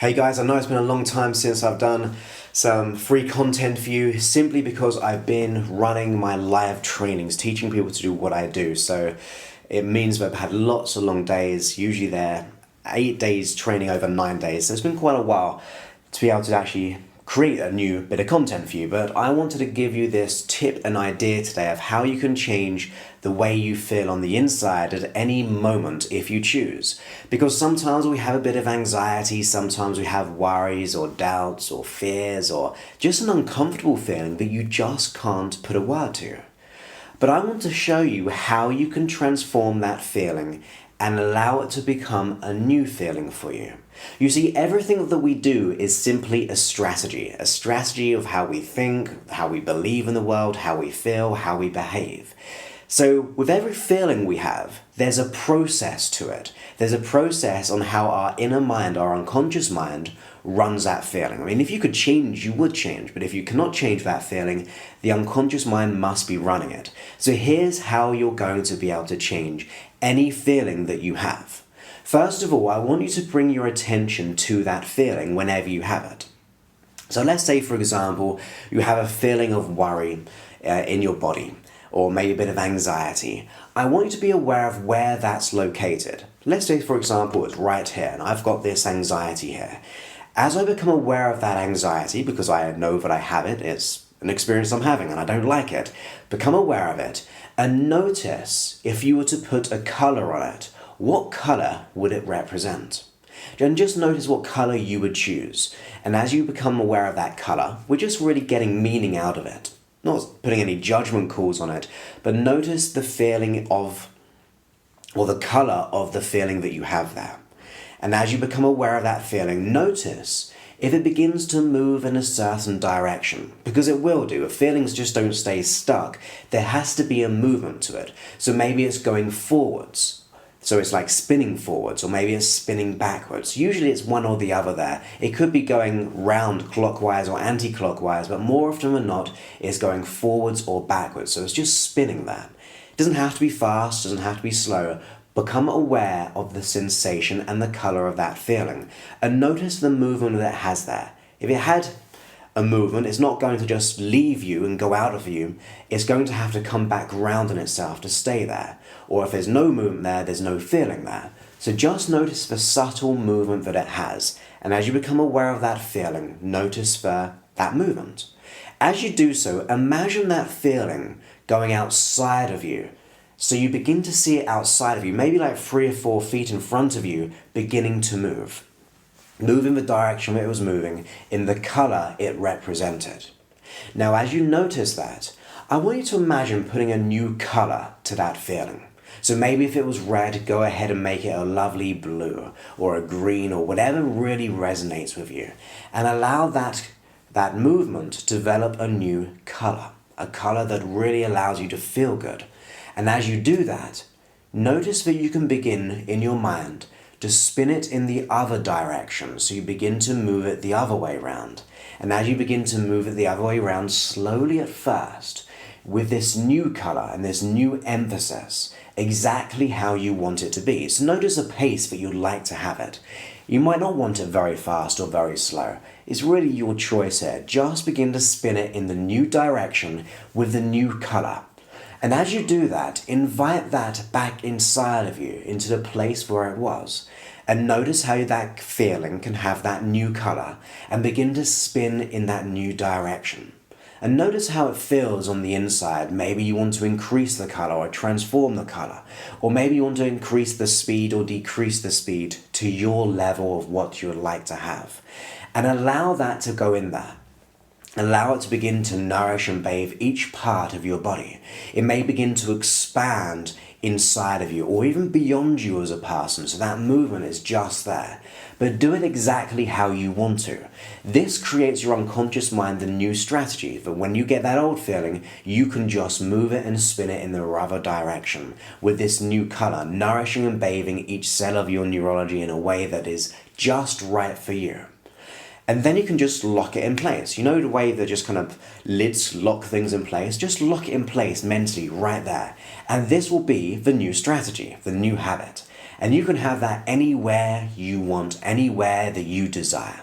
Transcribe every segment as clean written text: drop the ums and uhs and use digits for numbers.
Hey guys, I know it's been a long time since I've done some free content for you simply because I've been running my live trainings, teaching people to do what I do. So it means that I've had lots of long days, usually they're 8 days training over 9 days. So it's been quite a while to be able to actually create a new bit of content for you. But I wanted to give you this tip and idea today of how you can change the way you feel on the inside at any moment if you choose. Because sometimes we have a bit of anxiety, sometimes we have worries or doubts or fears or just an uncomfortable feeling that you just can't put a word to. But I want to show you how you can transform that feeling and allow it to become a new feeling for you. You see, everything that we do is simply a strategy of how we think, how we believe in the world, how we feel, how we behave. So with every feeling we have, there's a process to it. There's a process on how our inner mind, our unconscious mind, runs that feeling. I mean, if you could change, you would change. But if you cannot change that feeling, the unconscious mind must be running it. So here's how you're going to be able to change any feeling that you have. First of all, I want you to bring your attention to that feeling whenever you have it. So let's say, for example, you have a feeling of worry in your body, or maybe a bit of anxiety. I want you to be aware of where that's located. Let's say, for example, it's right here, and I've got this anxiety here. As I become aware of that anxiety, because I know that I have it, it's an experience I'm having and I don't like it, become aware of it, and notice if you were to put a color on it, what color would it represent? And just notice what color you would choose. And as you become aware of that color, we're just really getting meaning out of it. Not putting any judgment calls on it, but notice the feeling of, or the color of the feeling that you have there. And as you become aware of that feeling, notice if it begins to move in a certain direction, because it will do. If feelings just don't stay stuck, there has to be a movement to it. So maybe it's going forwards. So it's like spinning forwards, or maybe it's spinning backwards. Usually it's one or the other there. It could be going round clockwise or anti-clockwise, but more often than not, it's going forwards or backwards. So it's just spinning there. It doesn't have to be fast, doesn't have to be slow. Become aware of the sensation and the color of that feeling, and notice the movement that it has there. If it had a movement, it's not going to just leave you and go out of you. It's going to have to come back round on itself to stay there. Or if there's no movement there, there's no feeling there. So just notice the subtle movement that it has. And as you become aware of that feeling, notice that movement. As you do so, imagine that feeling going outside of you. So you begin to see it outside of you, maybe like 3 or 4 feet in front of you, beginning to move. Move in the direction it was moving, in the color it represented. Now, as you notice that, I want you to imagine putting a new color to that feeling. So maybe if it was red, go ahead and make it a lovely blue, or a green, or whatever really resonates with you. And allow that movement to develop a new color, a color that really allows you to feel good. And as you do that, notice that you can begin in your mind to spin it in the other direction. So you begin to move it the other way around. And as you begin to move it the other way around, slowly at first, with this new color and this new emphasis, exactly how you want it to be. So notice a pace that you'd like to have it. You might not want it very fast or very slow. It's really your choice here. Just begin to spin it in the new direction with the new color. And as you do that, invite that back inside of you, into the place where it was. And notice how that feeling can have that new color and begin to spin in that new direction. And notice how it feels on the inside. Maybe you want to increase the color or transform the color. Or maybe you want to increase the speed or decrease the speed to your level of what you would like to have. And allow that to go in there. Allow it to begin to nourish and bathe each part of your body. It may begin to expand inside of you or even beyond you as a person, so that movement is just there. But do it exactly how you want to. This creates your unconscious mind the new strategy that when you get that old feeling, you can just move it and spin it in the other direction with this new color, nourishing and bathing each cell of your neurology in a way that is just right for you. And then you can just lock it in place. You know the way that just kind of lids lock things in place? Just lock it in place mentally right there. And this will be the new strategy, the new habit. And you can have that anywhere you want, anywhere that you desire.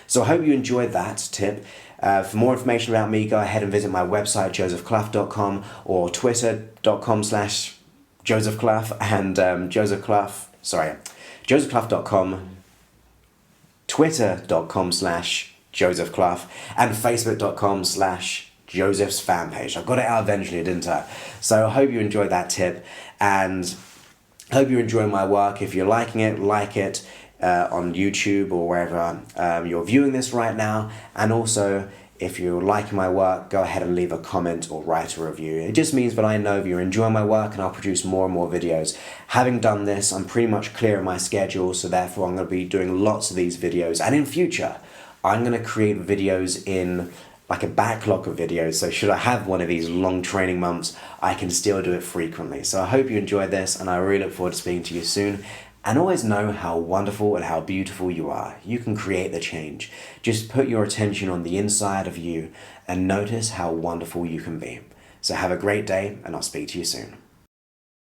So I hope you enjoyed that tip. For more information about me, go ahead and visit my website, josephclough.com, or twitter.com/josephclough, and josephclough.com, twitter.com/josephclough, and facebook.com/Joseph's fan page. I got it out eventually, didn't I? So I hope you enjoyed that tip, and I hope you're enjoying my work. If you're liking it, like it on YouTube or wherever you're viewing this right now. And also, if you're liking my work, go ahead and leave a comment or write a review. It just means that I know that you're enjoying my work, and I'll produce more and more videos. Having done this, I'm pretty much clear in my schedule, so therefore I'm going to be doing lots of these videos. And in future, I'm going to create videos in like a backlog of videos, so should I have one of these long training months, I can still do it frequently. So I hope you enjoyed this, and I really look forward to speaking to you soon. And always know how wonderful and how beautiful you are. You can create the change. Just put your attention on the inside of you and notice how wonderful you can be. So have a great day, and I'll speak to you soon.